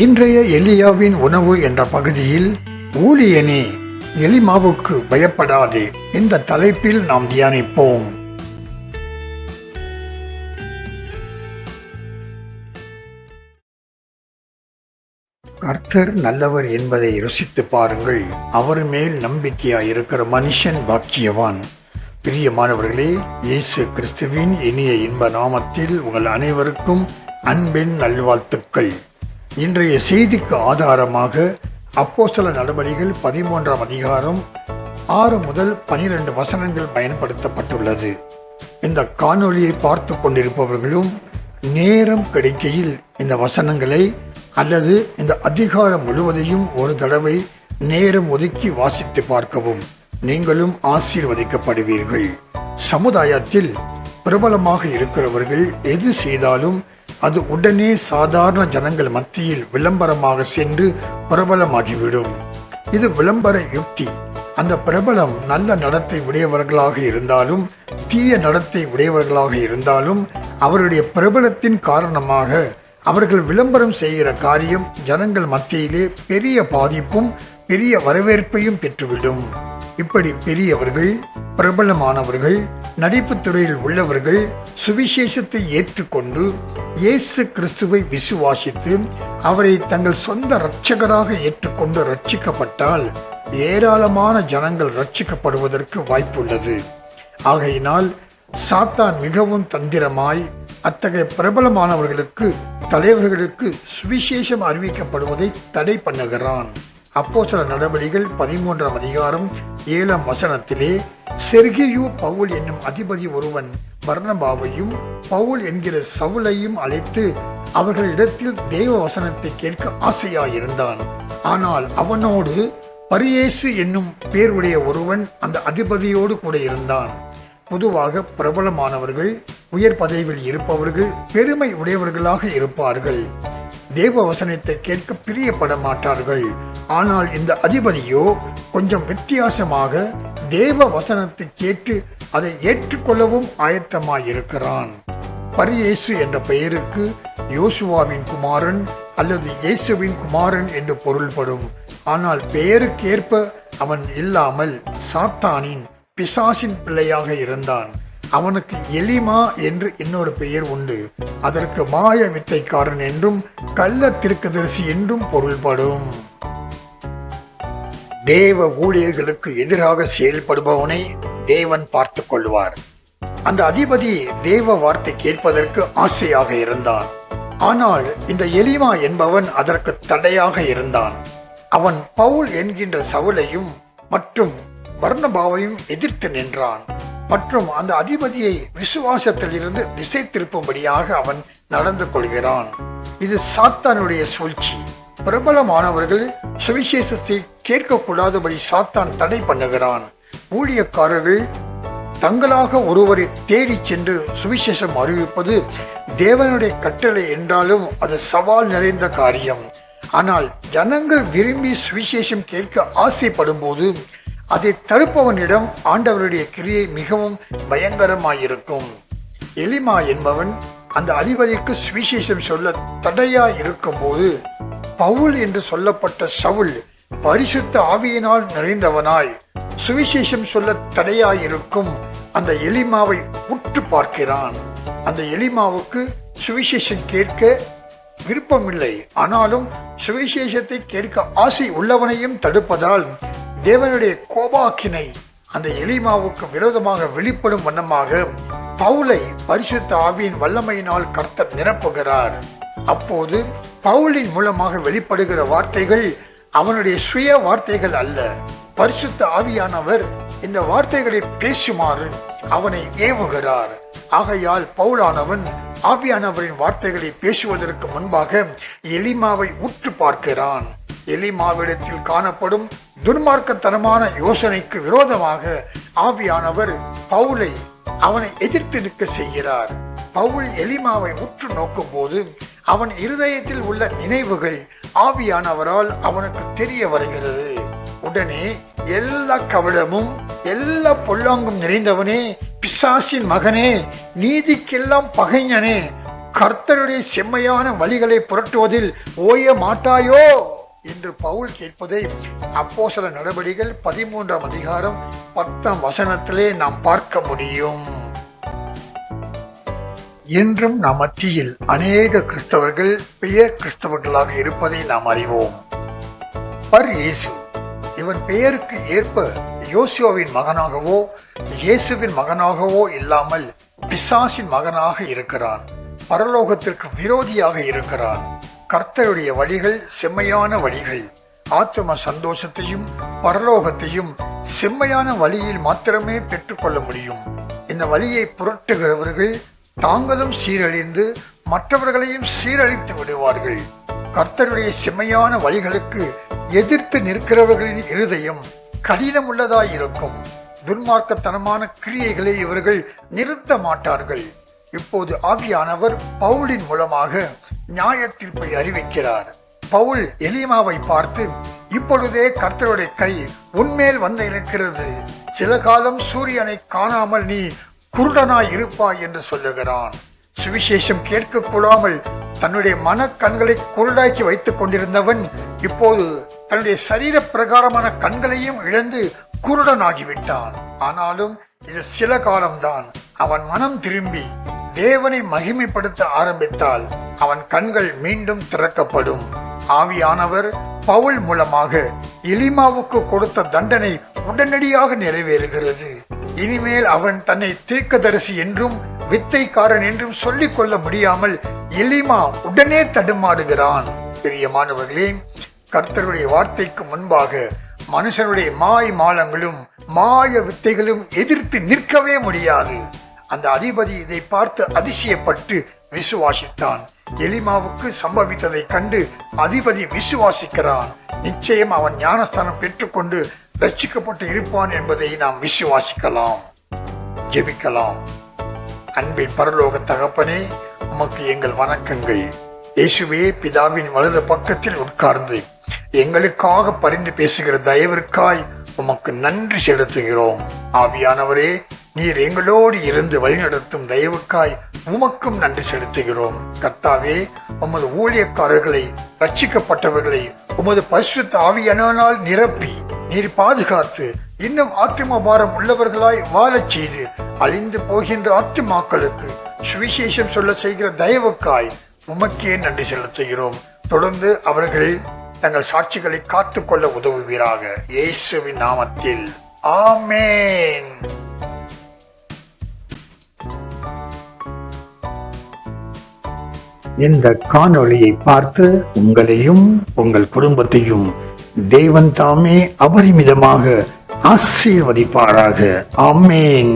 இன்றைய எலியாவின் உணவு என்ற பகுதியில் ஊழியனே எலிமாவுக்கு பயப்படாதே இந்த தலைப்பில் நாம் தியானிப்போம். கர்த்தர் நல்லவர் என்பதை ருசித்து பாருங்கள். அவர் மேல் நம்பிக்கையாய் இருக்கிற மனுஷன் பாக்கியவான். பிரியமானவர்களே, இயேசு கிறிஸ்துவின் இனிய இன்ப நாமத்தில் உங்கள் அனைவருக்கும் அன்பின் நல்வாழ்த்துக்கள். இன்றைய செய்திக்கு ஆதாரமாக அப்போஸ்தலர் நடபடிகள் 13ஆம் அதிகாரம் 6 முதல் 12 வசனங்கள் பயன்படுத்தப்பட்டுள்ளது. இந்த காணொளியை பார்த்து கொண்டிருப்பவர்களும் நேரம் கிடைக்கையில் இந்த வசனங்களை அல்லது இந்த அதிகாரம் முழுவதையும் ஒரு தடவை நேரம் ஒதுக்கி வாசித்து பார்க்கவும். நீங்களும் ஆசீர்வதிக்கப்படுவீர்கள். சமுதாயத்தில் பிரபலமாக இருக்கிறவர்கள் எது செய்தாலும் அது உடனே சாதாரண ஜனங்கள் மத்தியில் விளம்பரமாக சென்று பிரபலமாகிவிடும். இது விளம்பர யுக்தி. அந்த பிரபலம் நல்ல நடத்தை உடையவர்களாக இருந்தாலும் தீய நடத்தை உடையவர்களாக இருந்தாலும் அவருடைய பிரபலத்தின் காரணமாக அவர்கள் விளம்பரம் செய்கிற காரியம் ஜனங்கள் மத்தியிலே பெரிய பாதிப்பும் பெரிய வரவேற்பையும் பெற்றுவிடும். இப்படி பெரியவர்கள், பிரபலமானவர்கள், நடிப்பு துறையில் உள்ளவர்கள் சுவிசேஷத்தை ஏற்றுக்கொண்டு இயேசு கிறிஸ்துவை விசுவாசித்து அவரை தங்கள் சொந்த இரட்சகராக ஏற்றுக்கொண்டு ரட்சிக்கப்பட்டால் ஏராளமான ஜனங்கள் ரட்சிக்கப்படுவதற்கு வாய்ப்புள்ளது. ஆகையினால் சாத்தான் மிகவும் தந்திரமாய் அத்தகைய பிரபலமானவர்களுக்கு, தலைவர்களுக்கு சுவிசேஷம் அறிவிக்கப்படுவதை தடை பண்ணுகிறான். அப்போஸ்தலர் நடபடிகள் 13ஆம் அதிகாரம் 7ஆம் வசனத்திலே செர்கியு பவுல் என்னும் அதிபதி ஒருவன் பர்னபாவையும் பவுல் என்கிற சவுலையும் அழைத்து அவர்களிடத்தில் தேவ வசனத்தை கேட்க ஆசையாயிருந்தான். ஆனால் அவனோடு பரியேசு என்னும் பேருடைய ஒருவன் அந்த அதிபதியோடு கூட இருந்தான். பொதுவாக பிரபலமானவர்கள், உயர் பதவியில் இருப்பவர்கள் பெருமை உடையவர்களாக இருப்பார்கள். தேவ வசனத்தை கேட்க பிரியப்பட மாட்டார்கள். ஆனால் இந்த அதிபதியோ கொஞ்சம் வித்தியாசமாக தேவ வசனத்தை கேட்டு அதை ஏற்றுக்கொள்ளவும் ஆயத்தமாயிருக்கிறான். பரியேசு என்ற பெயருக்கு யோசுவாவின் குமாரன் அல்லது இயேசுவின் குமாரன் என்று பொருள்படும். ஆனால் பெயருக்கேற்ப அவன் இல்லாமல் சாத்தானின், பிசாசின் பிள்ளையாக இருந்தான். அவனுக்கு எலிமா என்று இன்னொரு பெயர் உண்டு. அதற்கு மாய வித்தைக்காரன் என்றும் கள்ள தீர்க்கதரிசி என்றும் பொருள்படும். தேவ ஊழியர்களுக்கு எதிராக செயல்படுபவனை தேவன் பார்த்துக் கொள்வார். அந்த அதிபதி தேவ வார்த்தை கேட்பதற்கு ஆசையாக இருந்தான். ஆனால் இந்த எலிமா என்பவன் அதற்கு தடையாக இருந்தான். அவன் பவுல் என்கின்ற சவுலையும் மற்றும் பர்னபாவையும் எதிர்த்து நின்றான். மற்றும் அந்த அதிபதியை விசுவாசத்தில் இருந்து திசை திருப்பும்படியாக அவன் நடந்து கொள்கிறான். இது சாத்தானுடைய சூழ்ச்சி. பிரபலமானவர்கள் சுவிசேஷத்தை கேட்கக்கூடாதபடி சாத்தான் தடை பண்ணுகிறான். ஊழியக்காரர்கள் தங்களாக ஒருவரை தேடி சென்று சுவிசேஷம் அறிவிப்பது தேவனுடைய கட்டளை என்றாலும் அது சவால் நிறைந்த காரியம். ஆனால் ஜனங்கள் விரும்பி சுவிசேஷம் கேட்க ஆசைப்படும் போது அதை தடுப்பவனிடம் ஆண்டவருடைய கிரியை மிகவும் பயங்கரமாயிருக்கும். எலிமா என்பவன் அந்த அதிபதிக்கு சுவிசேஷம் சொல்ல தடையாய் இருக்கும் போது பவுல் என்று சொல்லப்பட்ட சவுல் பரிசுத்த ஆவியினால் நிறைந்தவனாய் சுவிசேஷம் சொல்ல தடையாயிருக்கும் அந்த எலிமாவை உற்று பார்க்கிறான். அந்த எலிமாவுக்கு சுவிசேஷம் கேட்க விருப்பமில்லை. ஆனாலும் சுவிசேஷத்தை கேட்க ஆசை உள்ளவனையும் தடுப்பதால் தேவனுடைய கோபாக்கினை அந்த எலிமாவுக்கு விரோதமாக வெளிப்படும் வண்ணமாக பவுலை பரிசுத்த ஆவியின் வல்லமையினால் கர்த்தர் நிரப்புகிறார். அப்போது பவுலின் மூலமாக வெளிப்படுகிற வார்த்தைகள் அவனுடைய சுய வார்த்தைகள் அல்ல. பரிசுத்த ஆவியானவர் இந்த வார்த்தைகளை பேசுமாறு அவனை ஏவுகிறார். ஆகையால் பவுலானவன் ஆவியானவரின் வார்த்தைகளை பேசுவதற்கு முன்பாக எலிமாவை உற்று பார்க்கிறான். எலிமாவிடத்தில் காணப்படும் துன்மார்க்கத்தனமான யோசனைக்கு விரோதமாக ஆவியானவர் பவுலை அவனை எதிர்த்து நிற்க செய்கிறார். பவுல் எலிமாவை உற்று நோக்கும் போது அவன் இருதயத்தில் உள்ள நினைவுகள் ஆவியானவரால் அவனுக்கு தெரிய வருகிறது. உடனே எல்லா கவடமும் எல்லா பொல்லாங்கும் நிறைந்தவனே, பிசாசின் மகனே, நீதிக்கெல்லாம் பகைஞனே, கர்த்தருடைய செம்மையான வழிகளை புரட்டுவதில் ஓய மாட்டாயோ என்று பவுல் கேட்பதை அப்போஸ்தலர் நடபடிகள் 13ஆம் அதிகாரம் 10ஆம் வசனத்திலே நாம் பார்க்க முடியும். இன்றும் நம் மத்தியில் அநேக கிறிஸ்தவர்கள் பெயர் கிறிஸ்தவர்களாக இருப்பதை நாம் அறிவோம். பர் இயேசு, இவன் பெயருக்கு ஏற்ப யோசுவாவின் மகனாகவோ இயேசுவின் மகனாகவோ இல்லாமல் பிசாசின் மகனாக இருக்கிறான். பரலோகத்திற்கு விரோதியாக இருக்கிறான். கர்த்தருடைய வழிகள் செம்மையான வழிகள். ஆத்தும சந்தோஷத்தையும் பரலோகத்தையும் செம்மையான வழியில் மாத்திரமே பெற்றுக்கொள்ள முடியும். இந்த வழியை புரட்டுகிறவர்கள் தாங்களும் சீரழிந்து மற்றவர்களையும் சீரழித்து விடுவார்கள். கர்த்தருடைய செம்மையான வழிகளுக்கு எதிர்த்து நிற்கிறவர்களின் இருதயம் கடினம் உள்ளதாயிருக்கும். துன்மார்க்கத்தனமான கிரியைகளை இவர்கள் நிறுத்த மாட்டார்கள். இப்போது ஆவியானவர் பவுலின் மூலமாக நியாய தீர்ப்பை அறிவிக்கிறார். பவுல் எலிமாவை பார்த்து, இப்பொழுதே கர்த்தருடைய கை உன்மேல் வந்து இருக்கிறது, சில காலம் சூரியனை காணாமல் நீ குருடனாய் இருப்பாய் என்று சொல்லுகிறான். சுவிசேஷம் கேட்க கூடாமல் தன்னுடைய மன கண்களை குருடாக்கி வைத்துக் கொண்டிருந்தவன் இப்போது தன்னுடைய சரீர பிரகாரமான கண்களையும் இழந்து குருடனாகிவிட்டான். ஆனாலும் இது சில காலம்தான். அவன் மனம் திரும்பி தேவனை மகிமைப்படுத்த ஆரம்பித்தால் அவன் கண்கள் மீண்டும் திறக்கப்படும். ஆவியானவர் பவுல் மூலமாக எலிமாவுக்கு கொடுத்த தண்டனை உடனடியாக நிறைவேறுகிறது. இனிமேல் அவன் தன்னை தீர்க்கதரிசி என்றும் வித்தைக்காரன் என்றும் சொல்லிக் கொள்ள முடியாமல் எலிமா உடனே தடுமாறுகிறான். பிரியமானவர்களே, கர்த்தருடைய வார்த்தைக்கு முன்பாக மனுஷனுடைய மாய் மாலங்களும் மாய வித்தைகளும் எதிர்த்து நிற்கவே முடியாது. அந்த அதிபதி இதை பார்த்து அதிசயப்பட்டு விசுவாசித்தான். எலிமாவுக்கு சம்பவித்ததை கண்டு அதிபதி விசுவாசிக்கிறான். நிச்சயம் அவன் ஞானஸ்தானம் பெற்றுக்கொண்டு ரட்சிக்கப்பட்டு இருப்பான் என்பதை நாம் விசுவாசிக்கலாம். ஜெபிக்கலாம். அன்பின் பரலோக தகப்பனே, உமக்கு எங்கள் வணக்கங்கள். இயேசுவே, பிதாவின் வலது பக்கத்தில் உட்கார்ந்து எங்களுக்காக பரிந்து பேசுகிற தயவிற்காய் உமக்கு நன்றி செலுத்துகிறோம். ஆவியானவரே, நீர் எங்களோடு இருந்து வழிநடத்தும் தயவுக்காய் உமக்கும் நன்றி செலுத்துகிறோம். கர்த்தாவே, உமது ஊழியக்காரர்களை, ரட்சிக்கப்பட்டவர்களை உமது பரிசுத்த ஆவியானால் நிரப்பி நீர் பாதுகாத்து இன்னும் ஆத்தும பாரம் உள்ளவர்களாய் வாழச் செய்து அழிந்து போகின்ற ஆத்துமாக்களுக்கு சுவிசேஷம் சொல்ல செய்கிற தயவுக்காய் உமக்கே நன்றி செலுத்துகிறோம். தொடர்ந்து அவர்கள் தங்கள் சாட்சிகளை காத்துக்கொள்ள உதவுவீராக. இயேசுவின் நாமத்தில் ஆமென். இந்த காணொளியை பார்த்து உங்களையும் உங்கள் குடும்பத்தையும் தேவன் தாமே அபரிமிதமாக ஆசீர்வதிப்பாராக. ஆமென்.